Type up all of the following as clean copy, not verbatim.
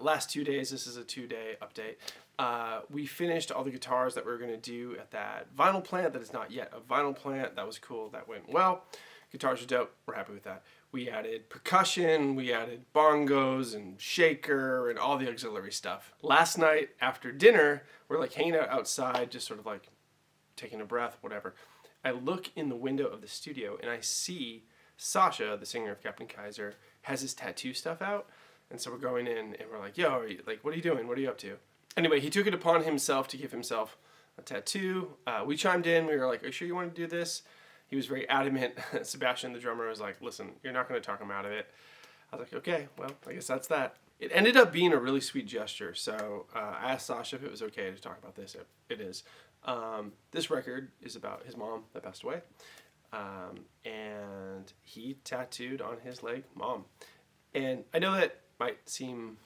last 2 days, this is a 2-day update. We finished all the guitars that we were going to do at that vinyl plant that is not yet a vinyl plant. That was cool. That went well. Guitars are dope. We're happy with that. We added percussion, we added bongos and shaker and all the auxiliary stuff. Last night after dinner, we're like hanging out outside, just sort of like taking a breath, whatever. I look in the window of the studio and I see Sasha, the singer of Captain Kaiser, has his tattoo stuff out. And so we're going in and we're like, yo, what are you doing? What are you up to? Anyway, he took it upon himself to give himself a tattoo. We chimed in. We were like, are you sure you want to do this? He was very adamant. Sebastian, the drummer, was like, listen, you're not going to talk him out of it. I was like, okay, well, I guess that's that. It ended up being a really sweet gesture. So I asked Sasha if it was okay to talk about this. It is. This record is about his mom that passed away. And he tattooed on his leg, Mom. And I know that might seem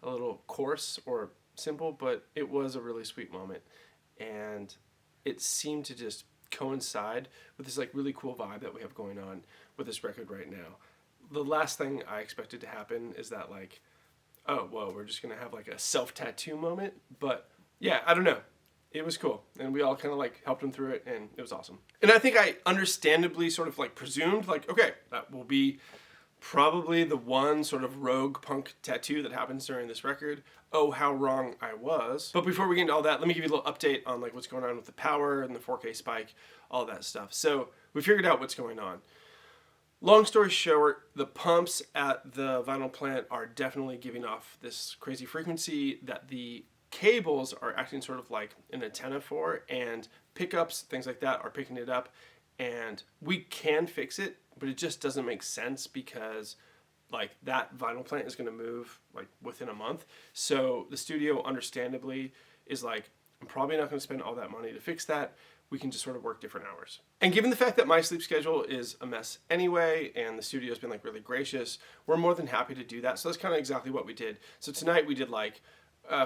a little coarse or simple, but it was a really sweet moment. And it seemed to just coincide with this like really cool vibe that we have going on with this record right now. The last thing I expected to happen is that like, oh, whoa, we're just going to have like a self-tattoo moment. But yeah, I don't know. It was cool. And we all kind of like helped him through it and it was awesome. And I think I understandably sort of like presumed like, okay, that will be probably the one sort of rogue punk tattoo that happens during this record. Oh, how wrong I was. But before we get into all that, let me give you a little update on like what's going on with the power and the 4K spike, all that stuff. So we figured out what's going on. Long story short, the pumps at the vinyl plant are definitely giving off this crazy frequency that the cables are acting sort of like an antenna for, and pickups, things like that, are picking it up. And we can fix it, but it just doesn't make sense because like that vinyl plant is going to move like within a month. So the studio understandably is like, I'm probably not going to spend all that money to fix that. We can just sort of work different hours. And given the fact that my sleep schedule is a mess anyway, and the studio's been like really gracious, we're more than happy to do that. So that's kind of exactly what we did. So tonight we did like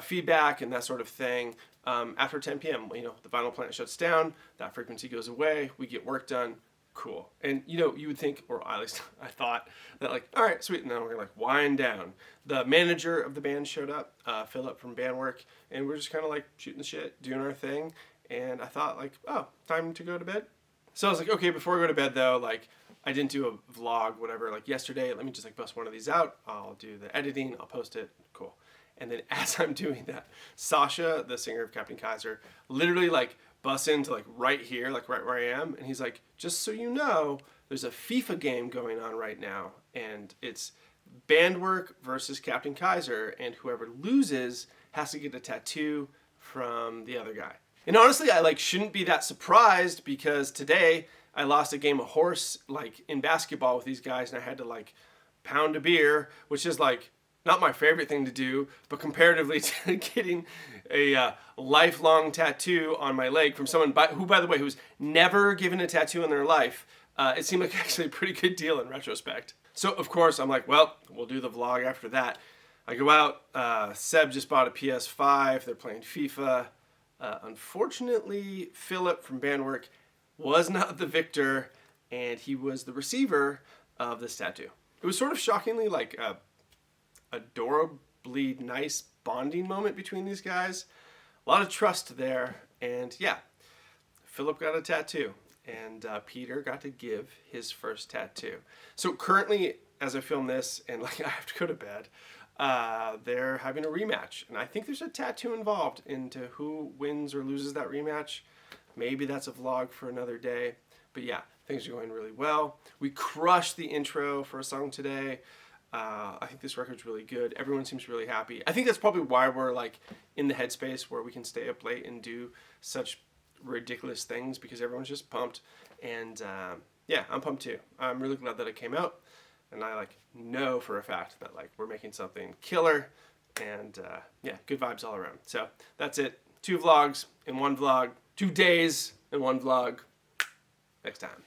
feedback and that sort of thing. After 10 p.m., you know, the vinyl plant shuts down, that frequency goes away, we get work done, cool. And you know, you would think, or at least I thought, that like, all right, sweet, and then we're gonna like wind down. The manager of the band showed up, Philip from Bandwork, and we're just kind of like shooting the shit, doing our thing. And I thought like, oh, time to go to bed. So I was like, okay, before I go to bed though, like I didn't do a vlog, whatever, like yesterday, let me just like bust one of these out. I'll do the editing, I'll post it, cool. And then as I'm doing that, Sasha, the singer of Captain Kaiser, literally like busts into like right here, like right where I am. And he's like, just so you know, there's a FIFA game going on right now. And it's Bandwork versus Captain Kaiser. And whoever loses has to get a tattoo from the other guy. And honestly, I like shouldn't be that surprised because today I lost a game of horse like in basketball with these guys. And I had to like pound a beer, which is like not my favorite thing to do, but comparatively to getting a lifelong tattoo on my leg from someone who, by the way, who's never given a tattoo in their life, it seemed like actually a pretty good deal in retrospect. So, of course, I'm like, well, we'll do the vlog after that. I go out, Seb just bought a PS5, they're playing FIFA. Unfortunately, Philip from Bandwork was not the victor, and he was the receiver of this tattoo. It was sort of shockingly like adorably nice bonding moment between these guys. A lot of trust there. And yeah, Philip got a tattoo and Peter got to give his first tattoo. So currently, as I film this and like I have to go to bed, they're having a rematch. And I think there's a tattoo involved into who wins or loses that rematch. Maybe that's a vlog for another day. But yeah, things are going really well. We crushed the intro for a song today. I think this record's really good. Everyone seems really happy. I think that's probably why we're like in the headspace where we can stay up late and do such ridiculous things because everyone's just pumped. And yeah, I'm pumped too. I'm really glad that it came out. And I like know for a fact that like we're making something killer. And yeah, good vibes all around. So that's it. 2 vlogs in one vlog. 2 days in one vlog. Next time.